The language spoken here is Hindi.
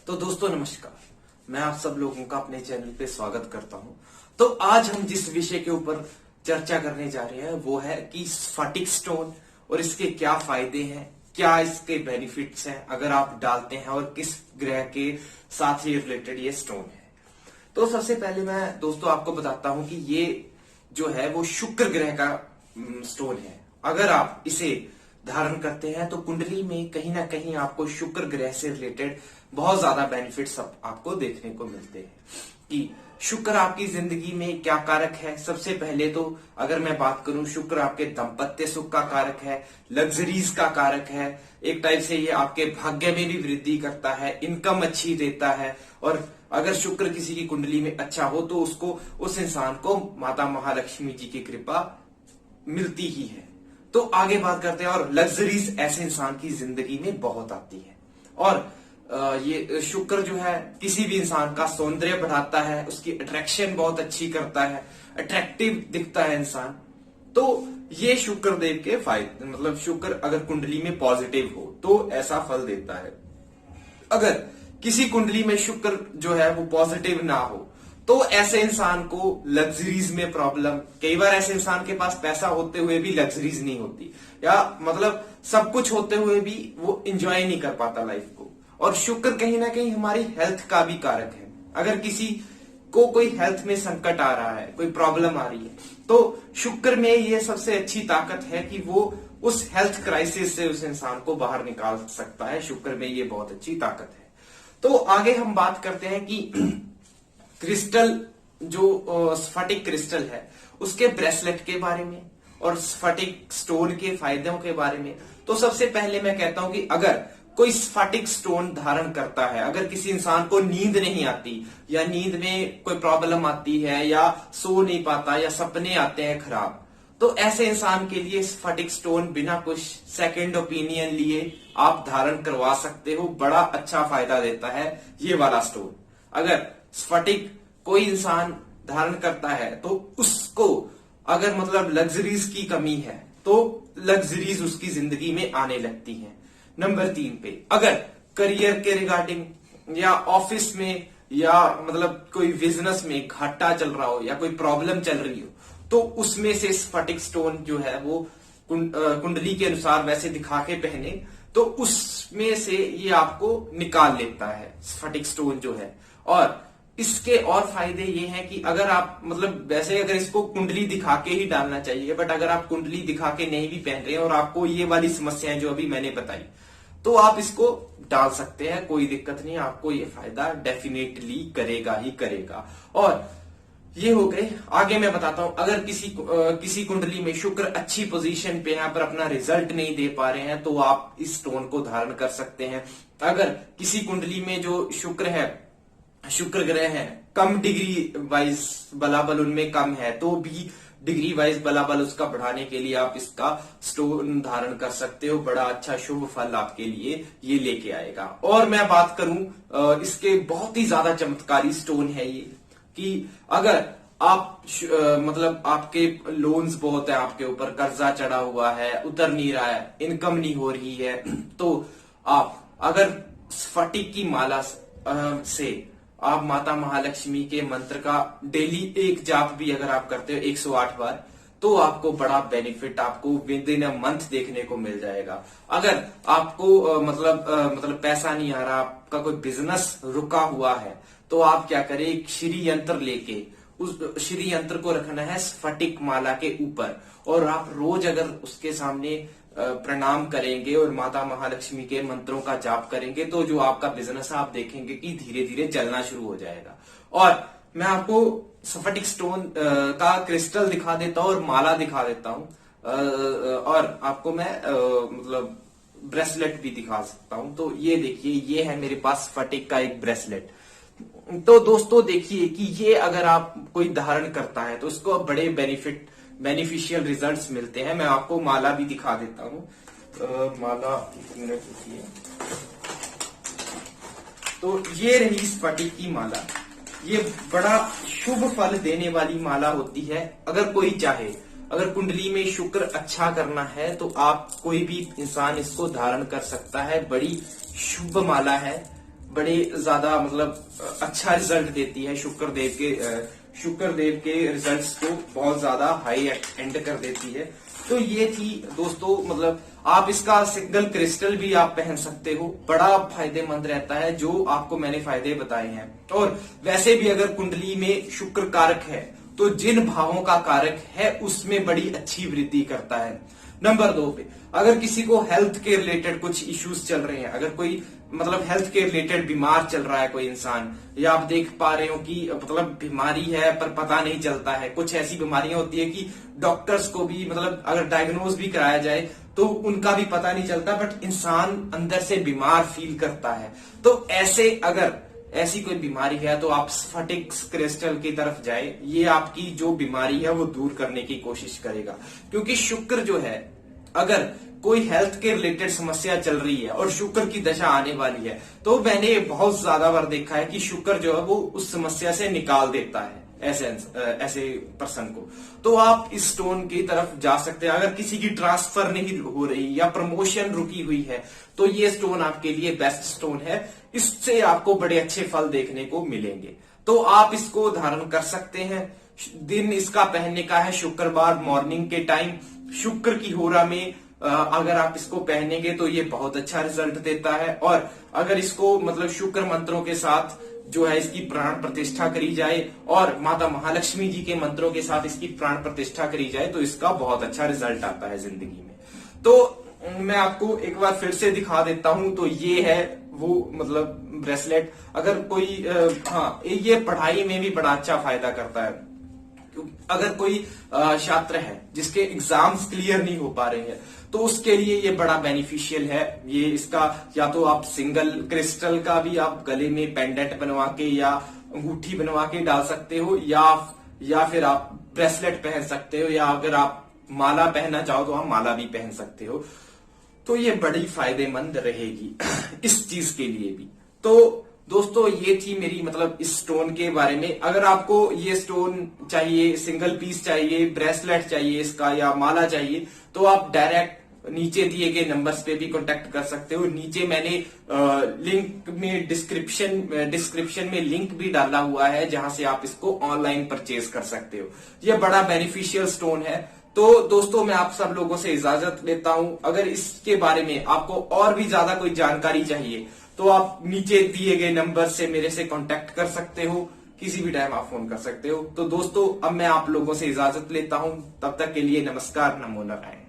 तो दोस्तों नमस्कार, मैं आप सब लोगों का अपने चैनल पे स्वागत करता हूं। तो आज हम जिस विषय के ऊपर चर्चा करने जा रहे हैं वो है कि स्फटिक स्टोन और इसके क्या फायदे हैं, क्या इसके बेनिफिट्स हैं अगर आप डालते हैं और किस ग्रह के साथ ये रिलेटेड ये स्टोन है। तो सबसे पहले मैं दोस्तों आपको बताता हूं कि ये जो है वो शुक्र ग्रह का स्टोन है। अगर आप इसे धारण करते हैं तो कुंडली में कहीं ना कहीं आपको शुक्र ग्रह से रिलेटेड बहुत ज्यादा बेनिफिट्स आपको देखने को मिलते हैं कि शुक्र आपकी जिंदगी में क्या कारक है। सबसे पहले तो अगर मैं बात करूं, शुक्र आपके दाम्पत्य सुख का कारक है, लग्जरीज का कारक है। एक टाइप से ये आपके भाग्य में भी वृद्धि करता है, इनकम अच्छी देता है। और अगर शुक्र किसी की कुंडली में अच्छा हो तो उसको उस इंसान को माता महालक्ष्मी जी की कृपा मिलती ही है। तो आगे बात करते हैं। और लग्जरीज ऐसे इंसान की जिंदगी में बहुत आती है। और ये शुक्र जो है किसी भी इंसान का सौंदर्य बढ़ाता है, उसकी अट्रैक्शन बहुत अच्छी करता है, अट्रैक्टिव दिखता है इंसान। तो ये शुक्र देव के फायदे, मतलब शुक्र अगर कुंडली में पॉजिटिव हो तो ऐसा फल देता है। अगर किसी कुंडली में शुक्र जो है वो पॉजिटिव ना हो तो ऐसे इंसान को लग्जरीज में प्रॉब्लम, कई बार ऐसे इंसान के पास पैसा होते हुए भी लग्जरीज नहीं होती, या मतलब सब कुछ होते हुए भी वो एंजॉय नहीं कर पाता लाइफ को। और शुक्र कहीं ना कहीं हमारी हेल्थ का भी कारक है। अगर किसी को कोई हेल्थ में संकट आ रहा है, कोई प्रॉब्लम आ रही है, तो शुक्र में ये सबसे अच्छी ताकत है कि वो उस हेल्थ क्राइसिस से उस इंसान को बाहर निकाल सकता है। शुक्र में ये बहुत अच्छी ताकत है। तो आगे हम बात करते हैं कि क्रिस्टल जो स्फटिक क्रिस्टल है उसके ब्रेसलेट के बारे में और स्फटिक स्टोन के फायदों के बारे में। तो सबसे पहले मैं कहता हूं कि अगर कोई स्फटिक स्टोन धारण करता है, अगर किसी इंसान को नींद नहीं आती या नींद में कोई प्रॉब्लम आती है या सो नहीं पाता या सपने आते हैं खराब, तो ऐसे इंसान के लिए स्फटिक स्टोन बिना कुछ सेकंड ओपिनियन लिए आप धारण करवा सकते हो। बड़ा अच्छा फायदा देता है ये वाला स्टोन। अगर स्फटिक कोई इंसान धारण करता है तो उसको अगर मतलब लग्जरीज की कमी है तो लग्जरीज उसकी जिंदगी में आने लगती हैं। नंबर 3 पे अगर करियर के रिगार्डिंग या ऑफिस में या मतलब कोई बिजनेस में घाटा चल रहा हो या कोई प्रॉब्लम चल रही हो तो उसमें से स्फटिक स्टोन जो है वो कुंडली के अनुसार वैसे दिखा के पहने तो उसमें से ये आपको निकाल लेता है स्फटिक स्टोन जो है। और इसके और फायदे ये हैं कि अगर आप मतलब वैसे अगर इसको कुंडली दिखा के ही डालना चाहिए, बट अगर आप कुंडली दिखा के नहीं भी पहन रहे हैं और आपको ये वाली समस्याएं जो अभी मैंने बताई तो आप इसको डाल सकते हैं, कोई दिक्कत नहीं, आपको ये फायदा डेफिनेटली करेगा ही करेगा। और ये हो गए। आगे मैं बताता हूं, अगर किसी कुंडली में शुक्र अच्छी पोजीशन पे है पर अपना रिजल्ट नहीं दे पा रहे हैं तो आप इस स्टोन को धारण कर सकते हैं। अगर किसी कुंडली में जो शुक्र ग्रह है कम डिग्री वाइज बलाबल उनमें कम है तो भी डिग्री वाइज बलाबल उसका बढ़ाने के लिए आप इसका स्टोन धारण कर सकते हो। बड़ा अच्छा शुभ फल आपके लिए ये लेके आएगा। और मैं बात करूं इसके बहुत ही ज्यादा चमत्कारी स्टोन है ये कि अगर आप मतलब आपके लोन्स बहुत है, आपके ऊपर कर्जा चढ़ा हुआ है, उतर नहीं रहा है, इनकम नहीं हो रही है, तो आप अगर स्फटिक की माला से आप माता महालक्ष्मी के मंत्र का डेली एक जाप भी अगर आप करते हो 108 बार तो आपको बड़ा बेनिफिट आपको विद इन अ मंथ देखने को मिल जाएगा। अगर आपको मतलब पैसा नहीं आ रहा, आपका कोई बिजनेस रुका हुआ है तो आप क्या करें, एक श्री यंत्र लेके उस श्री यंत्र को रखना है स्फटिक माला के ऊपर और आप रोज अगर उसके सामने प्रणाम करेंगे और माता महालक्ष्मी के मंत्रों का जाप करेंगे तो जो आपका बिजनेस है आप देखेंगे कि धीरे धीरे चलना शुरू हो जाएगा। और मैं आपको स्फटिक स्टोन का क्रिस्टल दिखा देता हूं और माला दिखा देता हूं और आपको मैं मतलब ब्रेसलेट भी दिखा सकता हूं। तो ये देखिए, ये है मेरे पास स्फटिक का एक ब्रेसलेट। तो दोस्तों देखिए कि ये अगर आप कोई धारण करता है तो उसको बड़े बेनिफिशियल रिजल्ट्स मिलते हैं। मैं आपको माला भी दिखा देता हूं। माला तो ये रही स्फटिक की माला। ये बड़ा शुभ फल देने वाली माला होती है। अगर कोई चाहे, अगर कुंडली में शुक्र अच्छा करना है तो आप कोई भी इंसान इसको धारण कर सकता है। बड़ी शुभ माला है बड़े ज्यादा मतलब अच्छा रिजल्ट देती है। शुक्र देव के रिजल्ट्स को बहुत ज्यादा हाई एंड कर देती है। तो ये थी दोस्तों, मतलब आप इसका सिंगल क्रिस्टल भी आप पहन सकते हो, बड़ा फायदेमंद रहता है जो आपको मैंने फायदे बताए हैं। और वैसे भी अगर कुंडली में शुक्र कारक है तो जिन भावों का कारक है उसमें बड़ी अच्छी वृद्धि करता है। नंबर 2 पे अगर किसी को हेल्थ के रिलेटेड कुछ इश्यूज चल रहे हैं, अगर कोई मतलब हेल्थ के रिलेटेड बीमार चल रहा है कोई इंसान, या आप देख पा रहे हो कि मतलब बीमारी है पर पता नहीं चलता है, कुछ ऐसी बीमारियां होती है कि डॉक्टर्स को भी मतलब अगर डायग्नोज भी कराया जाए तो उनका भी पता नहीं चलता, बट इंसान अंदर से बीमार फील करता है। तो ऐसे अगर ऐसी कोई बीमारी है तो आप स्फटिक क्रिस्टल की तरफ जाए, ये आपकी जो बीमारी है वो दूर करने की कोशिश करेगा। क्योंकि शुक्र जो है, अगर कोई हेल्थ के रिलेटेड समस्या चल रही है और शुक्र की दशा आने वाली है, तो मैंने बहुत ज्यादा बार देखा है कि शुक्र जो है वो उस समस्या से निकाल देता है ऐसे पर्सन को। तो आप इस स्टोन की तरफ जा सकते हैं। अगर किसी की ट्रांसफर नहीं हो रही या प्रमोशन रुकी हुई है तो ये स्टोन आपके लिए बेस्ट स्टोन है, इससे आपको बड़े अच्छे फल देखने को मिलेंगे। तो आप इसको धारण कर सकते हैं। दिन इसका पहनने का है शुक्रवार मॉर्निंग के टाइम, शुक्र की होरा में अगर आप इसको पहनेंगे तो ये बहुत अच्छा रिजल्ट देता है। और अगर इसको मतलब शुक्र मंत्रों के साथ जो है इसकी प्राण प्रतिष्ठा करी जाए और माता महालक्ष्मी जी के मंत्रों के साथ इसकी प्राण प्रतिष्ठा करी जाए तो इसका बहुत अच्छा रिजल्ट आता है जिंदगी में। तो मैं आपको एक बार फिर से दिखा देता हूं। तो ये है वो मतलब ब्रेसलेट। अगर कोई ये पढ़ाई में भी बड़ा अच्छा फायदा करता है। अगर कोई छात्र है जिसके एग्जाम्स क्लियर नहीं हो पा रहे हैं तो उसके लिए ये बड़ा बेनिफिशियल है। ये इसका या तो आप सिंगल क्रिस्टल का भी आप गले में पेंडेंट बनवा के या अंगूठी बनवा के डाल सकते हो, या फिर आप ब्रेसलेट पहन सकते हो, या अगर आप माला पहनना चाहो तो आप माला भी पहन सकते हो। तो ये बड़ी फायदेमंद रहेगी इस चीज के लिए भी। तो दोस्तों ये थी मेरी मतलब इस स्टोन के बारे में। अगर आपको ये स्टोन चाहिए, सिंगल पीस चाहिए, ब्रेसलेट चाहिए इसका या माला चाहिए, तो आप डायरेक्ट नीचे दिए गए नंबर्स पे भी कांटेक्ट कर सकते हो। नीचे मैंने लिंक में डिस्क्रिप्शन में लिंक भी डाला हुआ है जहां से आप इसको ऑनलाइन परचेज कर सकते हो। ये बड़ा बेनिफिशियल स्टोन है। तो दोस्तों मैं आप सब लोगों से इजाजत लेता हूं। अगर इसके बारे में आपको और भी ज्यादा कोई जानकारी चाहिए तो आप नीचे दिए गए नंबर से मेरे से कांटेक्ट कर सकते हो, किसी भी टाइम आप फोन कर सकते हो। तो दोस्तों अब मैं आप लोगों से इजाजत लेता हूं, तब तक के लिए नमस्कार, नमो नारायण।